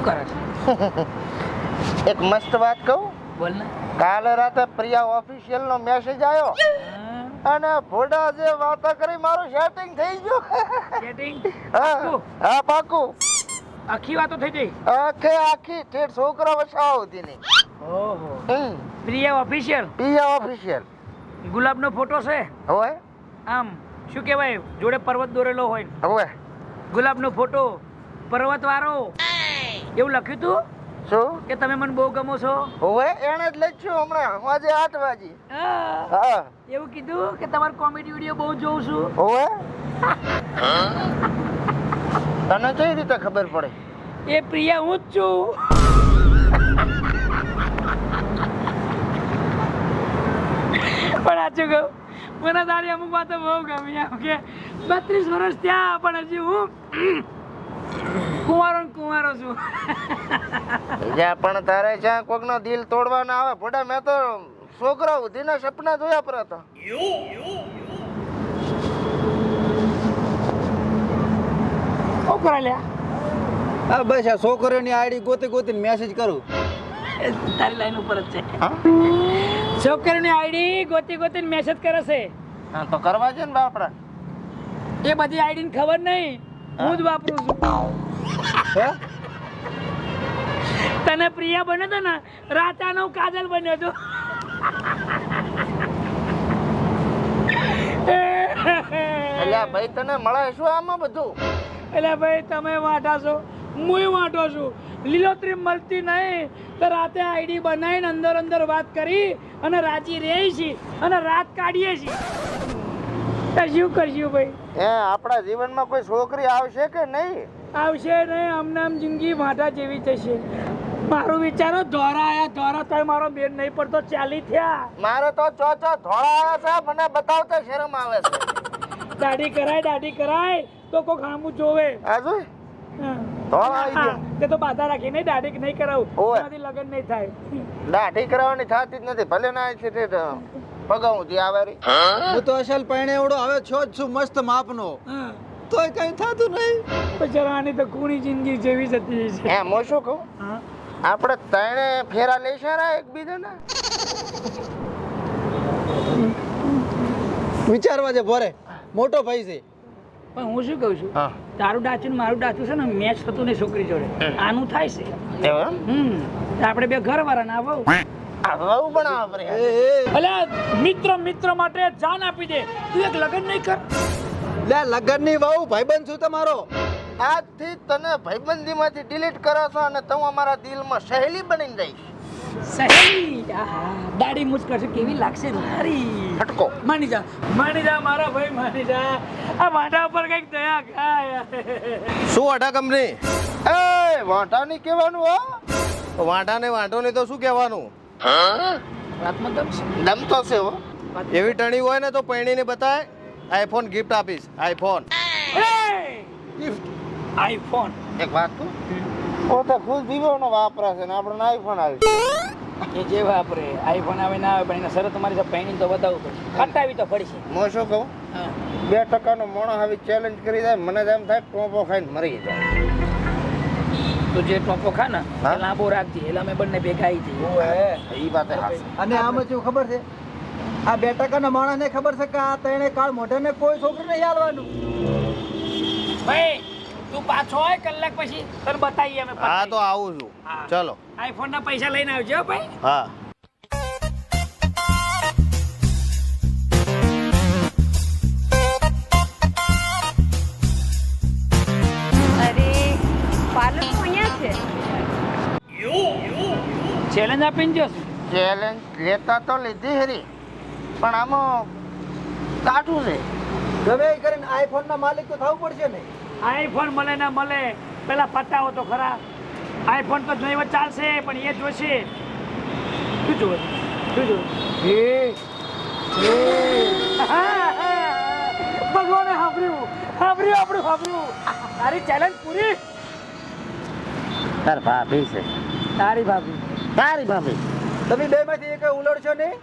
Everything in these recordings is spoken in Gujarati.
શું કરે છે? એક મસ્ત વાત કહું. બોલ ને. કાલે રાતે પ્રિયા ઓફિશિયલ નો મેસેજ આવ્યો અને ભોડા જે વાતો કરી મારું સેટિંગ થઈ ગયું. સેટિંગ હા હા પાકું. આખી વાતો થઈ ગઈ. આખી ઠેઠ છોકરા વસાવ હતી નહીં. ઓહો. પ્રિયા ઓફિશિયલ. પ્રિયા ઓફિશિયલ. ગુલાબનો ફોટો છે. હોય આમ શું કહેવાય, જોડે પર્વત દોરેલો હોય. હોય ગુલાબનો ફોટો, પર્વત વાળો, એવું લખ્યું તું શું કે તમે મને બહુ ગમો છો. હોય એને જ લખ્યું હમણાં આજે 8 વાગે. હા, એવું કીધું કે તમારો કોમેડી વિડિયો બહુ જોઉં છું. હોય તને કઈ રીતે ખબર પડે? એ પ્રિયા હું જ છું. પણ સાચું કહું, મને તારી અમુક વાતો બહુ ગમી. એમ કે 32 વર્ષ થયા પણ હજી હું કુંવારો ને કુંવારો છું. જ્યાં પણ તારે જ્યાં કોક નો દિલ તોડવા ના આવે ભોડા. મેં તો છોકરા ઉધીના સપના જોયા પર હતા. શું કરે લ્યા? હા બસ આ છોકરીઓની આઈડી ગોતી ગોતીને મેસેજ કરું. તારી લાઈન ઉપર જ છે. છોકરીની આઈડી ગોતી ગોતીને મેસેજ કરે છે. હા તો કરવા છે ને બાપડા. એ બધી આઈડી ને ખબર નહીં, હું જ વાપરું છું. હે તને પ્રિયા બન્યો તો ને, રાતાનો કાજલ બન્યો તો. એટલે ભાઈ તને મળે શું આમાં બધું? એટલે ભાઈ તમે વાંટા છો, હું વાંટો છું. લીલોતરી મળતી નહીં તો રાતે આઈડી બનાવીને અંદર અંદર વાત કરી અને રાજી રહી છે અને રાત કાઢીએ છીએ. તો શું કરશું ભાઈ? આપણા જીવનમાં કોઈ છોકરી આવશે કે નહીં? આવશે નહીં. અમને આમ જિંદગી વાંટા જેવી થશે. મારું વિચારો ધોરા આયા, ધોરા તો મારો બેન નહીં પડતો 40 થયા. મારે તો ચો ધોળા આવ્યા છે, મને બતાવતા શરમ આવે છે. દાઢી કરાય તો કોઈ ખામું જોવે. આજુ ધોળા આવી ગયા. તે તો બાધા રાખી નહીં, દાઢી નહીં કરાવું, ઓવે. એનાથી લગ્ન નહીં થાય. દાઢી કરાવવાની થતી જ નથી. ભલે ના છે તે પગાવું થી આવે રી. હું તો અસલ પૈણે એવડો હવે છો જ છું, મસ્ત માપનો, તોય કઈ થતું નહીં. બચારાની તો કુણી જિંદગી જેવી જતી છે. હું શું કહું, આપણે ત્રણે ફેરા લેશે ને એકબીજાના. વિચારવા જે ભરે મોટો ભાઈ છે. પણ હું શું કહું છું, તારું ડાચું ને મારું ડાચું છે ને, મેચ થતું નહીં છોકરી જોડે. આનું થાય છે. આપણે બે ઘર વાળા ના આવું પણ આપણે મિત્ર મિત્ર માટે જાન આપી દે. તું એક લગ્ન નહીં કર? લે લગન ની બહુ ભાઈબંધ છું તમારો. આજથી તને ભાઈબંધી માંથી ડિલીટ કરો છો અને તું અમારા દિલમાં સહેલી બનીને જઈશ. સહેલી દાઢી મૂછ કરશે, કેવી લાગશે મારી. ફટકો માની જા મારા ભાઈ, માની જા. આ વાંઢા ઉપર કઈક દયા ખાય. શું વાંઢા કંપની? એ વાંઢાની કહેવાનું હો. વાંઢાને વાંઢો ને તો શું કહેવાનું? વાતમાં દમ છે. દમ તો છે હો. એવી ટણી હોય ને તો પૈણીને બતાય, આઈફોન ગિફ્ટ આપીશ. IPhone iPhone. એક વાત કહું, ઓ તો ફૂલ દીવાનો વાપરા છે ને આપણને આઈફોન આવી. એ જે વાપરે આઈફોન આવે ના આવે, પણ એને શરત તમારી સાથે પૈણી તો બતાવવું પડશે, કટાવી તો પડશે. હું શું કહું, 2% મોણો આવી ચેલેન્જ કરી જાય, મને એમ થાય ટોપો ખાઈને મરી જાય. તો જે ટોપો ખા ને એ લાંબો રાખજે, એટલે અમે બંને ભેગા આવી જઈએ. એ વાત અને આમાં શું ખબર છે, આ 2% ના માણસને ખબર છે કે આ ત્રણે કાળ મોઢાને કોઈ છોકરી નહીં હાલવાનું. ભાઈ તું પાછો હોય કલાક પછી તને બતાવીએ અમે. હા તો આવું છું. ચલો આઈફોન ના પૈસા લઈને આવજો ભાઈ. હા. પાર્લર તો અહીંયા છે. ચેલેન્જ આપીને જોશું. ચેલેન્જ લેતા તો લીધી હરી, પણ આમાં કાઠું છે. ગમે એ કરીને આઈફોન ના માલિક તો થવું પડશે ને. આઈફોન મળે ના મળે, પેલા પતાવો તો ખરા. આઈફોન તો જોઈ ચાલશે, પણ એ જોશે. શું જોવે? ભગવાને સાંભળ્યું આપણું. તારી ચેલેન્જ પૂરી. તાર ભાભી છે. તારી ભાભી. તારી ભાભી. તમે બે માંથી એક ઉલડશો નહીં.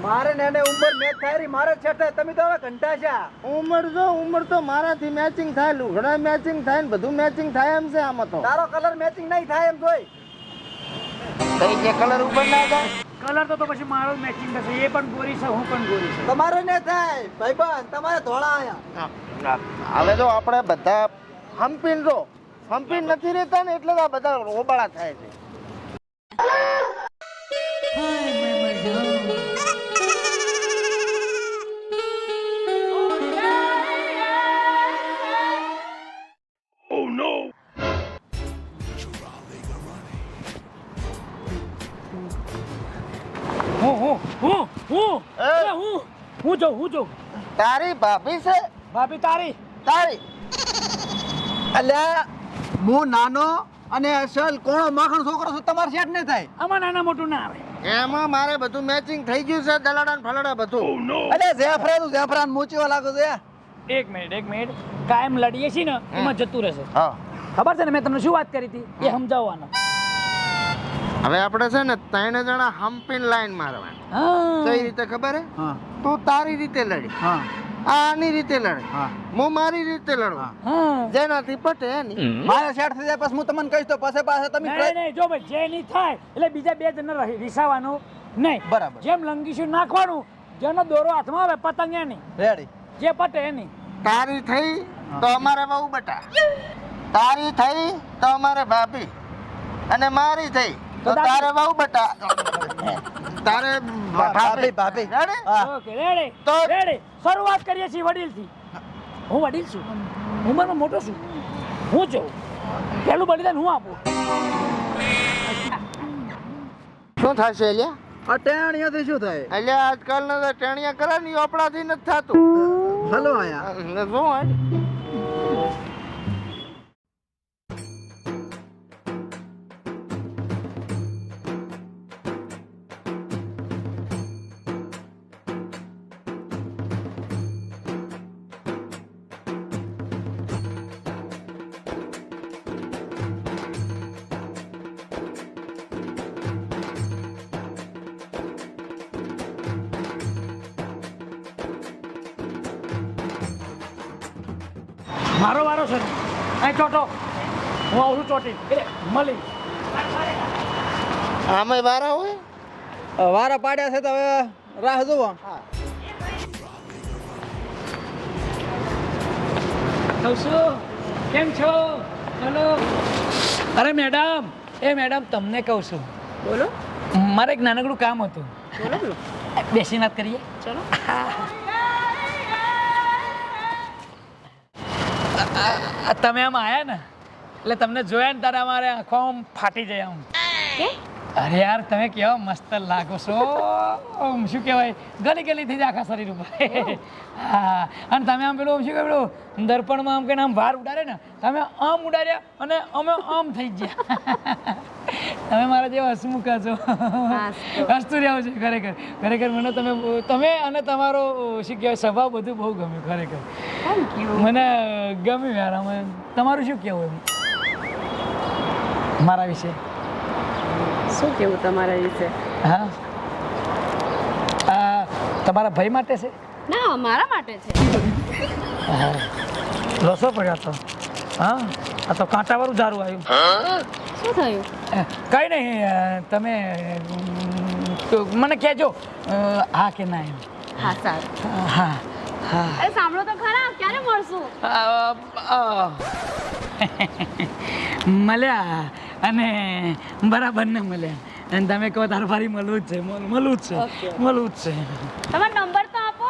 મારે ને એને ઉંમર મેચ થાય રી મારે છેટે તમે તો હવે ઘંટા છે ઉંમર તો મારાથી મેચિંગ થાય, લુગડા મેચિંગ થાય ને બધું મેચિંગ થાય એમ છે આમાં તો. તારો કલર મેચિંગ નહીં થાય એમ જોઈ કઈ જે કલર ઉપર ના જાય? કલર તો પછી મારો મેચિંગ થશે. એ પણ ગોરી છે, હું પણ ગોરી છું. તમારે ને થાય ભાઈબંધ, તમારે ધોળા આયા. હવે તો આપણે બધા હમ્પીન નથી રહેતા ને એટલે તો આ બધા રોબાળા થાય છે. હું જોઉં તારી ભાભી છે? ભાભી તારી તારી અલ્યા હું નાનો અને અસલ કોણો માખણ છોકરો છું, તમારે સેટ નહીં થાય. આમાં નાના મોટું ના આવે. એમાં મારે બધું મેચિંગ થઈ ગયું છે, દલાડા ને ફલાડા બધું. અરે ઝેફરાન મૂચીવા લાગુ છે. એક મિનિટ કાયમ લડીએ છીએ ને એમાં જતું રહેશે. હા, ખબર છે ને મેં તમને શું વાત કરી હતી એ સમજાવવાનો. હવે આપણે છે ને 3 જણા હમ્પીન લાઈન મારવાની. હા કઈ રીતે ખબર હે? હા તું તારી રીતે લડી, હા આની રીતે લડે, હા હું મારી રીતે લડવા. હા જેનાથી પટે એની. મારે સેટ થઈ જાય પછી હું તમને કહીશ તો પાસે તમે નહીં જો ભાઈ જે નહીં થાય એટલે બીજા 2 જણને રીસાવાનું નહીં. બરાબર. જેમ લંગીશું નાખવાનું, જેનો દોરો હાથમાં આવે પતંગ એની, રેડી. જે પટે એની. તારી થઈ તો અમારે બહુ બટા, તારી થઈ તો અમારે ભાભી, અને મારી થઈ તો તારે બહુ બટા, તારે ભાભી. ભાભી. Ready? હા. ઓકે રેડી તો રેડી. શરૂઆત કરીએ છીએ વડીલથી. હું વડીલ છું, ઉંમરમાં મોટો છું, હું જોઉં પહેલું બલિદાન હું આપું. શું થશે એલિયા? આ ટેણીયાથી શું થાય? એલિયા આજકાલના તો ટેણિયા કરે ને આપણાથી નથી થતું. હલો આયા. શું હોય? મારો વારો છે ને, અહીં ચોટો, હું આવું છું ચોટી એટલે મળી. આમાં વારા હોય? વારા પાડ્યા છે તો હવે રાહ જુઓ. કહું છું કેમ છો? ચલો. અરે મેડમ, મેડમ તમને કહું છું, બોલો મારે એક નાનકડું કામ હતું. બોલો બેસી વાત કરીએ. ચલો. તમે આમ આયા ને એટલે તમને જોયા ને તારે અમારે આંખો આમ ફાટી જાય આમ. કે અરે યાર તમે કેવા મસ્ત લાગો છો, આમ શું કહેવાય ગલી ગલી થઈ જાય આખા શરીર ઉપર. હા, અને તમે આમ પેલું શું કહેવાય પેલું દર્પણમાં આમ કહીને આમ વાર ઉડાડે ને, તમે આમ ઉડાડ્યા અને અમે આમ થઈ ગયા. તમે મારા જેવા હસમુખા છો, હસતું રહેવું છે. ખરેખર મને તમે અને તમારો શું કહેવાય સ્વભાવ બધું બહુ ગમ્યું. ખરેખર મને ગમ્યું યાર. અમે તમારું શું કહેવું એમ મારા વિશે? શું કેવું તમારા વિશે? હા, તમારા ભાઈ માટે છે? ના, મારા માટે છે. લોસો પડ્યો તો. હા, આ તો કાંટાવાળું ઝારું આવ્યું. શું થયું? કઈ નહીં, તમે મને કહેજો હા કે ના એમ. હા સારું. હા હા. અરે સાંભળો તો ખરા, ક્યારે મળશું? મળ્યા અને બરાબર ને મળ્યા, અને તમે કહો તાર ફરી મળવું જ છે. તમારો નંબર તો આપો.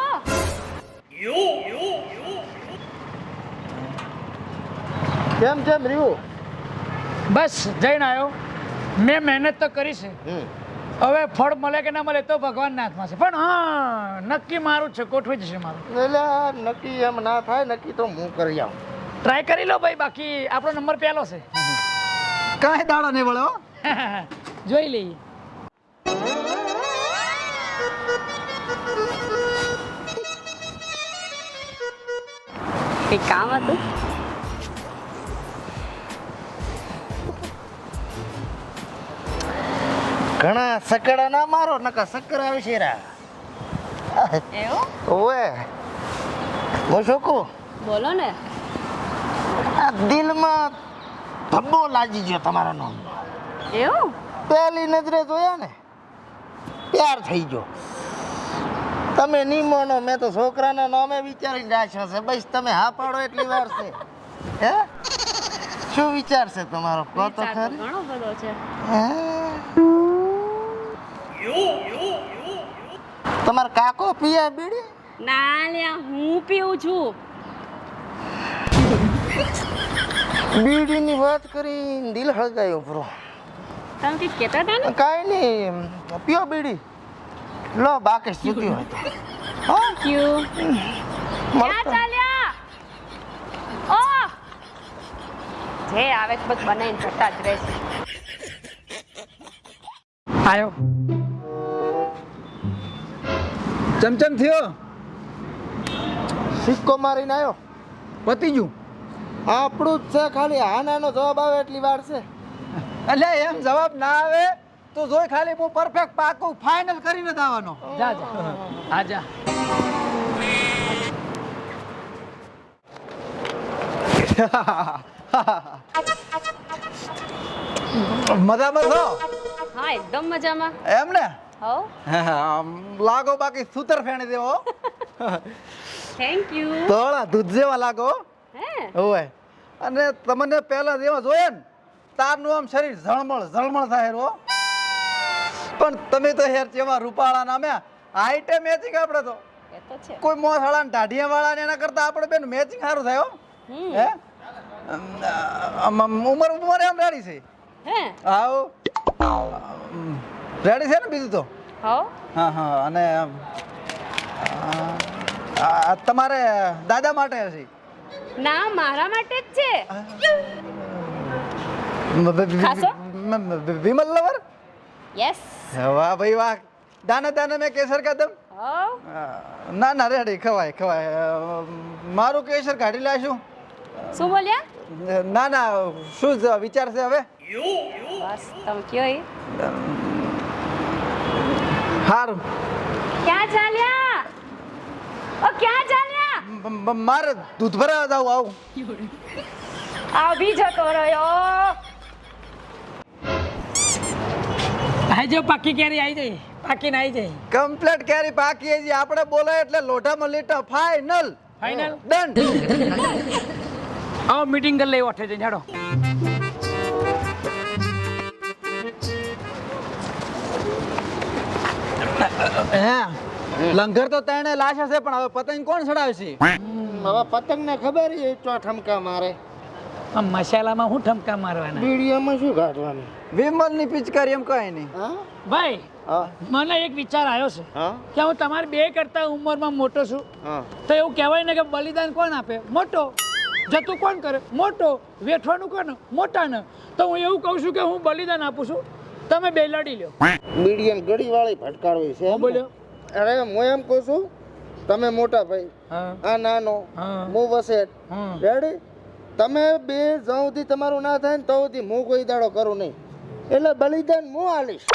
કેમ છે રહ્યું? બસ જઈને આવ્યો. મેં મહેનત તો કરી છે, હવે ફળ મળે કે ના મળે તો ભગવાનના હાથમાં છે. પણ હા, નક્કી મારું છે, ગોઠવી જશે મારું. એટલે નક્કી એમ ના થાય, નક્કી તો હું કરી આવું. ટ્રાય કરી લો ભાઈ, બાકી આપણો નંબર પહેલો છે. કાંઈ દાડો નહીં વળો. જોઈ લઈએ. એક કામ હતું. ઘણા સકડા ના મારો, નકા સક્કર આવે છે રા. એવું ઓએ હું શું કહું બોલો ને. આ દિલમાં ધબ્બો લાગી ગયો તમારા નામ એવું પહેલી નજરે જોયા ને પ્યાર થઈ ગયો તમે નહીં માનો મેં તો છોકરાના નામે વિચારીને રાખ્યો છે બસ તમે હા પાડો એટલી વાર છે હે શું વિચાર છે તમારો કહો તો વિચાર તો ખરી ઘણો બધો છે. હે? તમારો કાકો પીએ બીડી ના લ્યા હું પીવું છું. બીડીની વાત કરી દિલ હળગાયો બ્રો તમે કંઈક કહેતા હતા ને. કાંઈ નહીં પીઓ બીડી લો બાકી સુધી હોય તો Thank you. ક્યાં મળતા. ચાલ્યા? ઓહ! જે આવે તે બધું બનાવીને જતા જ રહેશે. આવ્યો ચમચમ થયો સિક્કો મારીને આવ્યો પતી ગયું આપણું જ છે ખાલી હા નાનો જવાબ આવે એટલી વાર છે એટલે એમ જવાબ ના આવે તો જોઈ ખાલી હું પરફેક્ટ પાકું ફાઇનલ કરીને જ આવવાનો જા જા આજા મજામાં છો હા એકદમ મજામાં. એમ ને હો લાગો બાકી સૂતર ફેણી દેવો થેન્ક યુ. તોળા દૂધ જેવા લાગો હે હોય અને તમને પહેલા જેવા જોયા ને તારનું આમ શરીર ઝળમળ થાય રો પણ તમે તો હેર જેવા રૂપાળા નામે હાઈટે મેચિંગ આપણે તો એ તો છે. કોઈ મોસાળા ને ઢાઢિયા વાળા ને એના કરતા આપણે બેન મેચિંગ સારું થાય હો હમ. હે ઉમર એમ રેડી છે હે આવ રેડી છે ને બીજું તો હો હા હા અને આ તમારે દાદા માટે હશે ના મારા માટે જ છે. ખાશો? Vimal lover yes. વાહ ભાઈ વાહ દાના દાના મેં કેસર કદમ હો ના ના રેડી ખવાય મારું કેસર કાઢી લાશું શું બોલ્યા? ના ના શું વિચાર છે હવે બસ તમે કયો એ. સારું ક્યાં ચાલ્યા? ઓ ક્યાં ચાલ્યા? મારે દૂધ ભરાવા જાવ આવું આવી જતો રહ્યો. આઈ જાઓ પાકી કેરી આવી જાય પાકીને આવી જાય કમ્પ્લીટ કેરી પાકી છે આપણે બોલાય એટલે લોઢામાં લીટા ફાઇનલ ફાઇનલ ડન આવો મીટિંગ કરી લઈ ઓઠે જઈને હેડો હે લંગર તો તને લાશ હશે પણ હવે પતંગ કોણ ચડાવશે હવે પતંગ ને ખબર છે ચો ઠમકા મારે આ મસાલામાં હું ઠમકા મારવાના બીડીઓમાં શું કાઢવાનું વિમલ ની પિચકારી એમ કઈ નહીં હા ભાઈ હા મને એક વિચાર આવ્યો છે હા કે હું તમારી બે કરતા ઉંમરમાં મોટો છું હા તો એવું કહેવાય ને કે બલિદાન કોણ આપે મોટો જતું કોણ કરે મોટો વેઠવાનું કોણ મોટાને તો હું એવું કહું છું કે હું બલિદાન આપું છું તમે બે લડી લ્યો બીડીએમ ગળી વાળી ભટકાડવી છે હું બોલ્યો અરે હું એમ કહું છું તમે મોટા ભાઈ હા આ નાનો હા. હું વસેટ હા. રેડી તમે બે જ્યાં સુધી તમારું ના થાય ને તો સુધી હું કોઈ દાડો કરું નહીં એટલે બલિદાન હું આલીશ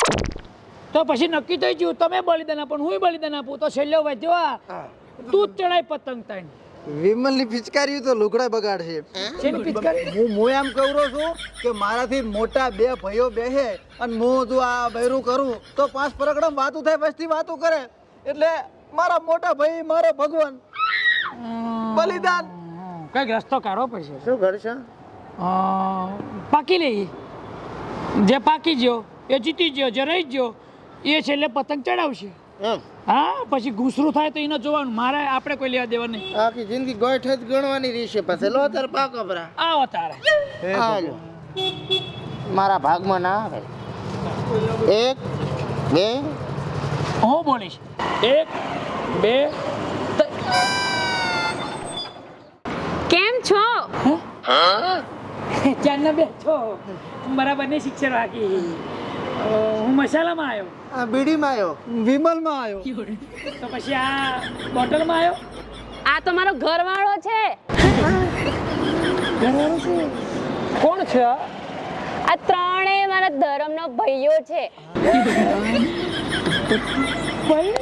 તો પછી નક્કી થઈ ગયું તમે બલિદાન આપો હું બલિદાન આપું તો છેલ્લો વધ્યો આ હા તું જ ચડાય પતંગ તાણ વિમલ ની પિચકારી તો લુગડા બગાડશે શેની પિચકારી હું એમ કહું છું કે મારાથી મોટા બે ભાઈઓ બેસે અને હું જો આ બૈરું કરું તો પાંચ પરગડામાં વાતું થાય વસ્તી વાતું કરે એટલે મારા મોટા ભાઈ મારો ભગવાન બલિદાન કઈક રસ્તો કાઢવો પડશે શું કરશે પાકી લઈ જે પાકી ગયો એ જીતી ગયો જે રહી ગયો એ છેલ્લે પતંગ ચડાવશે એમ હા પછી ઘૂસરું થાય તો એને જોવાનું મારે આપણે કોઈ લેવા દેવા નહીં આખી જિંદગી ગોઠે જ ગણવાની રહેશે પછી લો તાર પાકો ભરા આવો તારે હાલો મારા ભાગમાં ના આવે એક બે હું બોલીશ 1 2 કેમ છો? ચારના બે છો બરાબર ની શિક્ષણ રાખી હું મસાલામાં આવ્યો આ બીડીમાં આવ્યો વિમલમાં આવ્યો તો પછી આ બોટલમાં આવ્યો આ તો મારો ઘરવાળો છે. ઘરવાળો છે કોણ છે આ? આ ત્રણેય મારા ધર્મનો ભાઈઓ છે. ભાઈ